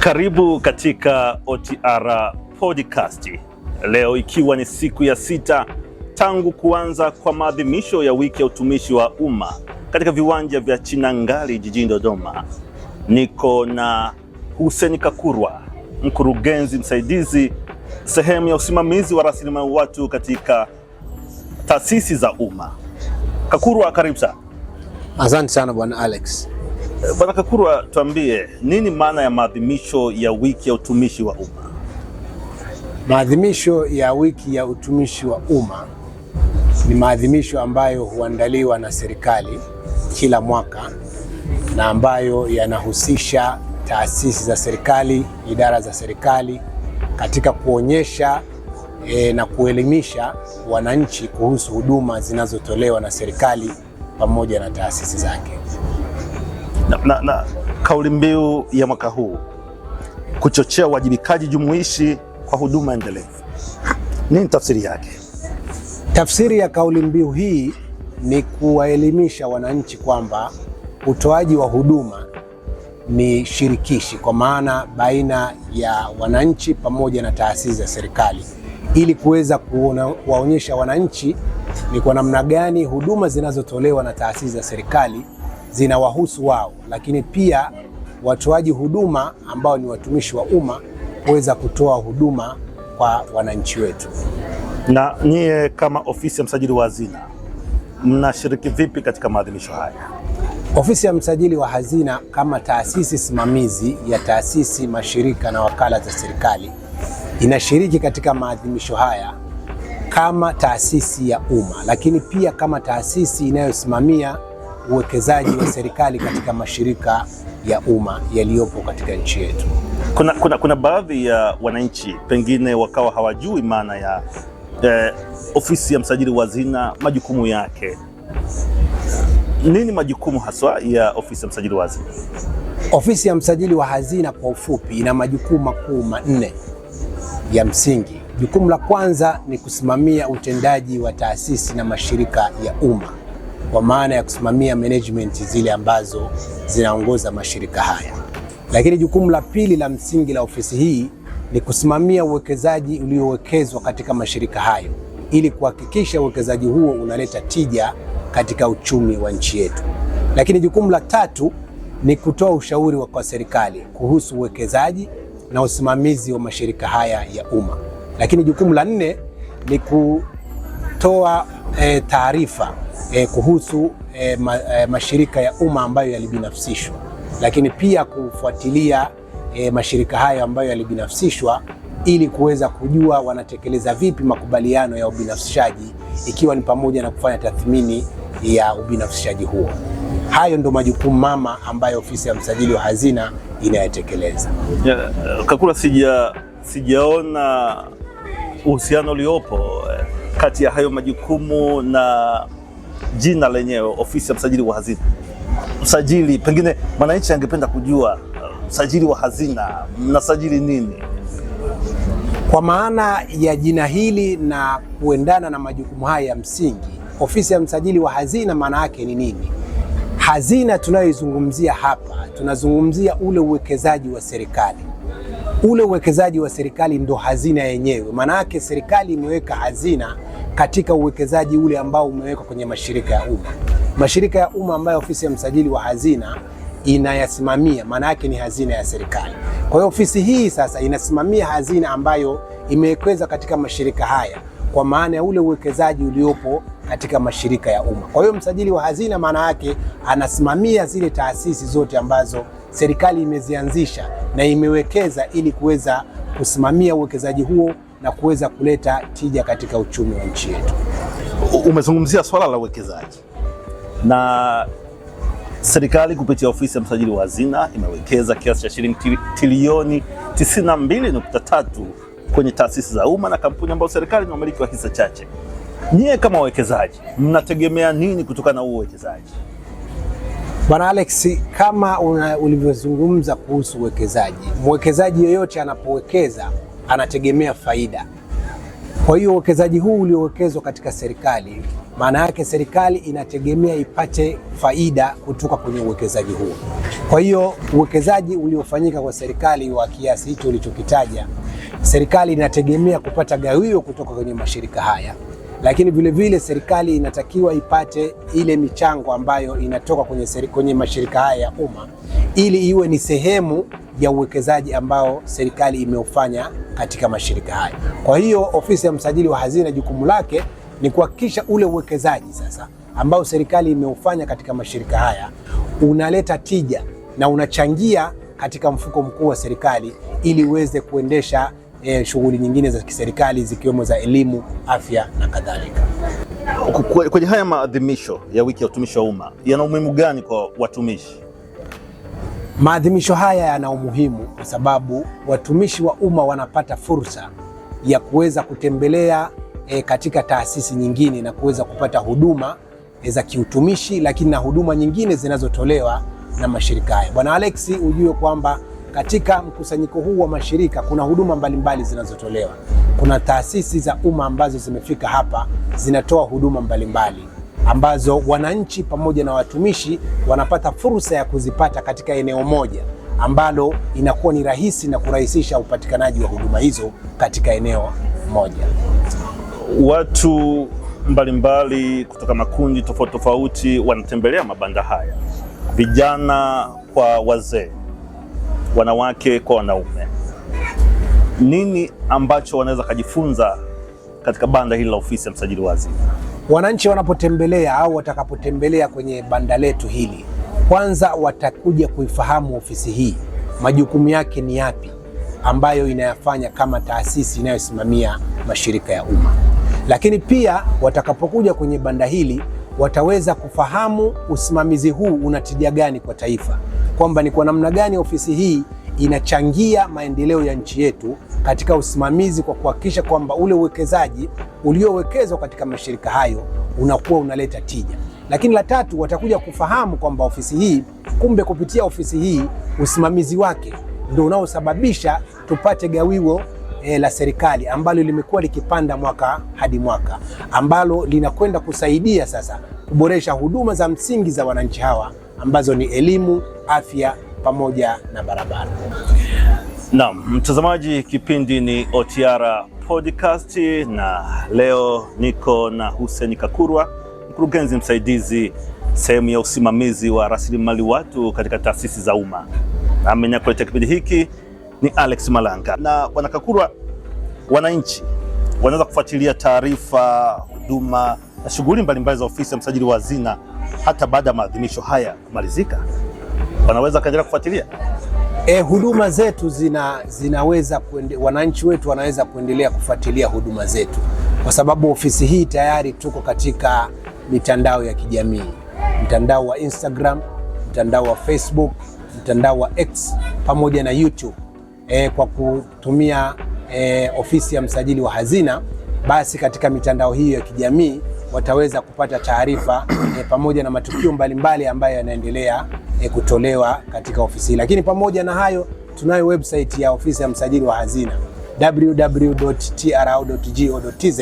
Karibu katika OTR Podcast. Leo ikiwa ni siku ya 6 tangu kuanza kwa maadhimisho ya wiki ya utumishi wa umma katika viwanja vya Chinangali jijini Dodoma. Niko na Hussein Kakurwa, mkurugenzi msaidizi sehemu ya usimamizi wa rasilimali watu katika taasisi za umma. Kakurwa, karibu sana. Asante sana Bwana Alex. Bwana Kakurwa, tuambie nini maana ya maadhimisho ya wiki ya utumishi wa umma? Maadhimisho ya wiki ya utumishi wa umma ni maadhimisho ambayo huandaliwa na serikali kila mwaka na ambayo yanahusisha taasisi za serikali, idara za serikali katika kuonyesha na kuelimisha wananchi kuhusu huduma zinazotolewa na serikali pamoja na taasisi zake. Na kauli mbiu ya mwaka huu, kuchochea uwajibikaji jumuishi kwa huduma endelevu, nini tafsiri yake? Tafsiri ya kauli mbiu hii ni kuwaelimisha wananchi kwamba utoaji wa huduma ni shirikishi, kwa maana baina ya wananchi pamoja na taasisi za serikali, ili kuweza kuwaonyesha wananchi ni kwa namna gani huduma zinazotolewa na taasisi za serikali zinawahusu wao, lakini pia watoaji huduma ambao ni watumishi wa umma kuweza kutoa huduma kwa wananchi wetu. Na nyie kama ofisi ya msajili wa hazina mnashiriki vipi katika maadhimisho haya? Ofisi ya msajili wa hazina kama taasisi simamizi ya taasisi, mashirika na wakala za serikali inashiriki katika maadhimisho haya kama taasisi ya umma, lakini pia kama taasisi inayosimamia uwekezaji wa serikali katika mashirika ya umma yaliyopo katika nchi yetu. Kuna baadhi ya wananchi pengine wakawa hawajui maana ya ofisi ya msajili wa hazina, majukumu yake. Nini majukumu haswa ya ofisi ya msajili wa hazina? Ofisi ya msajili wa hazina kwa ufupi ina majukumu makuu manne ya msingi. Jukumu la kwanza ni kusimamia utendaji wa taasisi na mashirika ya umma, kwa maana ya kusimamia management zile ambazo zinaongoza mashirika haya. Lakini jukumu la pili la msingi la ofisi hii ni kusimamia uwekezaji uliowekezwa katika mashirika hayo ili kuhakikisha uwekezaji huo unaleta tija katika uchumi wa nchi yetu. Lakini jukumu la tatu ni kutoa ushauri kwa serikali kuhusu uwekezaji na usimamizi wa mashirika haya ya umma. Lakini jukumu la nne ni kutoa taarifa kuhusu mashirika ya umma ambayo yalibinafsishwa, lakini pia kufuatilia mashirika hayo ambayo yalibinafsishwa ili kuweza kujua wanatekeleza vipi makubaliano ya ubinafsishaji, ikiwa ni pamoja na kufanya tathmini ya ubinafsishaji huo. Hayo ndo majukumu mama ambayo ofisi ya msajili wa hazina inayatekeleza. Kakurwa, sijaona uhusiano uliopo kati ya hayo majukumu na jina lenyewe, ofisi ya msajili wa hazina. Msajili, pengine mwananchi angependa kujua msajili wa hazina mnasajili nini? Kwa maana ya jina hili na kuendana na majukumu haya ya msingi, ofisi ya msajili wa hazina maana yake ni nini? Hazina tunayoizungumzia hapa, tunazungumzia ule uwekezaji wa serikali. Ule uwekezaji wa serikali ndo hazina yenyewe. Maana yake serikali imeweka hazina katika uwekezaji ule ambao umewekwa kwenye mashirika ya umma. Mashirika ya umma ambayo ofisi ya msajili wa hazina inayasimamia, maana yake ni hazina ya serikali. Kwa hiyo ofisi hii sasa inasimamia hazina ambayo imewekeza katika mashirika haya, kwa maana ya ule uwekezaji uliopo katika mashirika ya umma. Kwa hiyo msajili wa hazina maana yake anasimamia zile taasisi zote ambazo serikali imezianzisha na imewekeza ili kuweza kusimamia uwekezaji huo na kuweza kuleta tija katika uchumi wa nchi yetu. Umezungumzia swala la uwekezaji, na serikali kupitia ofisi ya msajili wa hazina imewekeza kiasi cha shilingi trilioni 92.3 kwenye taasisi za umma na kampuni ambazo serikali ni wamiliki wa hisa chache. Nyie kama wawekezaji mnategemea nini kutokana na huo uwekezaji? Bwana Alex, kama ulivyozungumza kuhusu uwekezaji, mwekezaji yoyote anapowekeza anategemea faida. Kwa hiyo uwekezaji huu uliowekezwa katika serikali, maana yake serikali inategemea ipate faida kutoka kwenye uwekezaji huo. Kwa hiyo uwekezaji uliofanyika kwa serikali wa kiasi hicho ulichokitaja, serikali inategemea kupata gawio kutoka kwenye mashirika haya, lakini vile serikali inatakiwa ipate ile michango ambayo inatoka kwenye mashirika haya ya umma ili iwe ni sehemu ya uwekezaji ambao serikali imeufanya katika mashirika haya. Kwa hiyo ofisi ya msajili wa hazina jukumu lake ni kuhakikisha ule uwekezaji sasa ambao serikali imeufanya katika mashirika haya unaleta tija na unachangia katika mfuko mkuu wa serikali ili uweze kuendesha shughuli nyingine za kiserikali zikiwemo za elimu, afya na kadhalika. Kwenye haya maadhimisho ya wiki ya utumishi wa umma yana umuhimu gani kwa watumishi? Maadhimisho haya yana umuhimu kwa sababu watumishi wa umma wanapata fursa ya kuweza kutembelea katika taasisi nyingine na kuweza kupata huduma za kiutumishi, lakini na huduma nyingine zinazotolewa na mashirika haya. Bwana Alex, ujue kwamba katika mkusanyiko huu wa mashirika kuna huduma mbalimbali zinazotolewa. Kuna taasisi za umma ambazo zimefika hapa zinatoa huduma mbalimbali ambazo wananchi pamoja na watumishi wanapata fursa ya kuzipata katika eneo moja ambalo inakuwa ni rahisi na kurahisisha upatikanaji wa huduma hizo katika eneo moja. Watu mbalimbali kutoka makundi tofauti wanatembelea mabanda haya, vijana kwa wazee, wanawake kwa wanaume. Nini ambacho wanaweza kujifunza katika banda hili la ofisi ya msajili wa hazina? Wananchi wanapotembelea au watakapotembelea kwenye banda letu hili, kwanza watakuja kuifahamu ofisi hii, majukumu yake ni yapi ambayo inayafanya kama taasisi inayosimamia mashirika ya umma. Lakini pia watakapokuja kwenye banda hili wataweza kufahamu usimamizi huu una tija gani kwa taifa, kwamba ni kwa namna gani ofisi hii inachangia maendeleo ya nchi yetu katika usimamizi kwa kuhakikisha kwamba ule uwekezaji uliowekezwa katika mashirika hayo unakuwa unaleta tija. Lakini la tatu, watakuja kufahamu kwamba ofisi hii, kumbe kupitia ofisi hii usimamizi wake ndio unaosababisha tupate gawio la serikali ambalo limekuwa likipanda mwaka hadi mwaka, ambalo linakwenda kusaidia sasa kuboresha huduma za msingi za wananchi hawa ambazo ni elimu, afya pamoja na barabara. Naam, mtazamaji, kipindi ni OTR Podcast na leo niko na Hussein Kakurwa, mkurugenzi msaidizi sehemu ya usimamizi wa rasilimali watu katika taasisi za umma. Na mimi nakuletea kipindi hiki ni Alex Malanga. Na Bwana Kakurwa, wananchi wanaweza kufuatilia taarifa, huduma na shughuli mbalimbali za ofisi ya msajili wa hazina hata baada ya maadhimisho haya kumalizika? Wanaweza kaendelea kufuatilia? Huduma zetu zinaweza wananchi wetu wanaweza kuendelea kufuatilia huduma zetu kwa sababu ofisi hii tayari tuko katika mitandao ya kijamii, mtandao wa Instagram, mtandao wa Facebook, mtandao wa X pamoja na YouTube. Kwa kutumia ofisi ya msajili wa hazina, basi katika mitandao hii ya kijamii wataweza kupata taarifa pamoja na matukio mbalimbali ambayo yanaendelea kutolewa katika ofisi hii. Lakini pamoja na hayo, tunayo website ya ofisi ya msajili wa hazina www.tro.go.tz.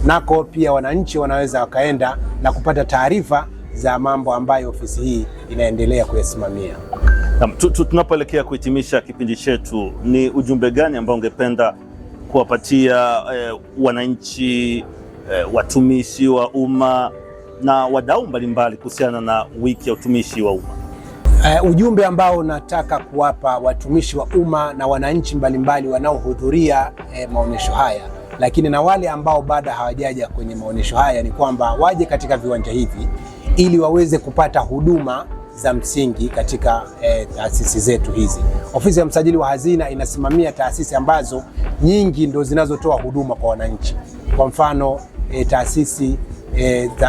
Nako pia wananchi wanaweza wakaenda na kupata taarifa za mambo ambayo ofisi hii inaendelea kuyasimamia. Tunapoelekea kuhitimisha kipindi chetu, ni ujumbe gani ambao ungependa kuwapatia wananchi, watumishi wa umma na wadau mbalimbali kuhusiana na wiki ya utumishi wa umma? Ujumbe ambao nataka kuwapa watumishi wa umma na wananchi mbalimbali wanaohudhuria maonesho haya, lakini na wale ambao bado hawajaja kwenye maonesho haya, ni kwamba waje katika viwanja hivi ili waweze kupata huduma za msingi katika taasisi zetu hizi. Ofisi ya msajili wa hazina inasimamia taasisi ambazo nyingi ndo zinazotoa huduma kwa wananchi. Kwa mfano taasisi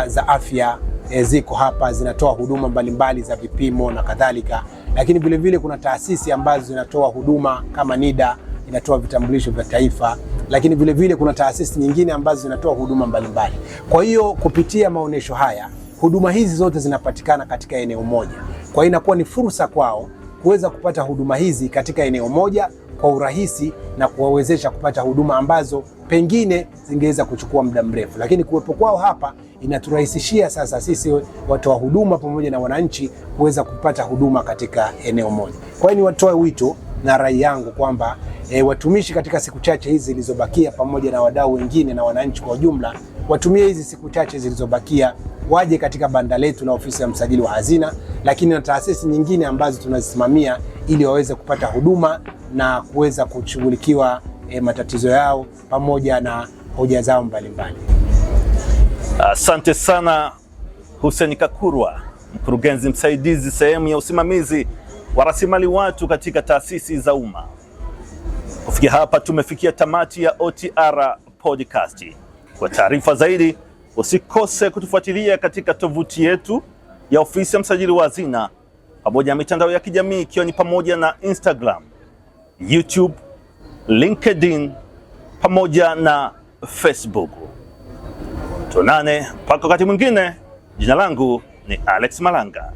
za afya ziko hapa, zinatoa huduma mbalimbali za vipimo na kadhalika, lakini vile vile kuna taasisi ambazo zinatoa huduma kama NIDA inatoa vitambulisho vya taifa, lakini vile vile kuna taasisi nyingine ambazo zinatoa huduma mbalimbali. Kwa hiyo kupitia maonesho haya huduma hizi zote zinapatikana katika eneo moja. Kwa hiyo inakuwa ni fursa kwao kuweza kupata huduma hizi katika eneo moja kwa urahisi na kuwawezesha kupata huduma ambazo pengine zingeweza kuchukua muda mrefu, lakini kuwepo kwao hapa inaturahisishia sasa sisi watoa huduma pamoja na wananchi kuweza kupata huduma katika eneo moja. Kwa hiyo watoe wito na rai yangu kwamba watumishi katika siku chache hizi zilizobakia pamoja na wadau wengine na wananchi kwa ujumla watumie hizi siku chache zilizobakia, waje katika banda letu la ofisi ya msajili wa hazina, lakini na taasisi nyingine ambazo tunazisimamia ili waweze kupata huduma na kuweza kushughulikiwa matatizo yao pamoja na hoja zao mbalimbali. Asante sana Hussein Kakurwa, mkurugenzi msaidizi sehemu ya usimamizi wa rasilimali watu katika taasisi za umma. Kufikia hapa tumefikia tamati ya OTR Podcast. Kwa taarifa zaidi usikose kutufuatilia katika tovuti yetu ya ofisi ya msajili wa hazina pamoja na mitandao ya kijamii ikiwa ni pamoja na Instagram, YouTube, LinkedIn pamoja na Facebook. Tuonane mpaka wakati mwingine. Jina langu ni Alex Malanga.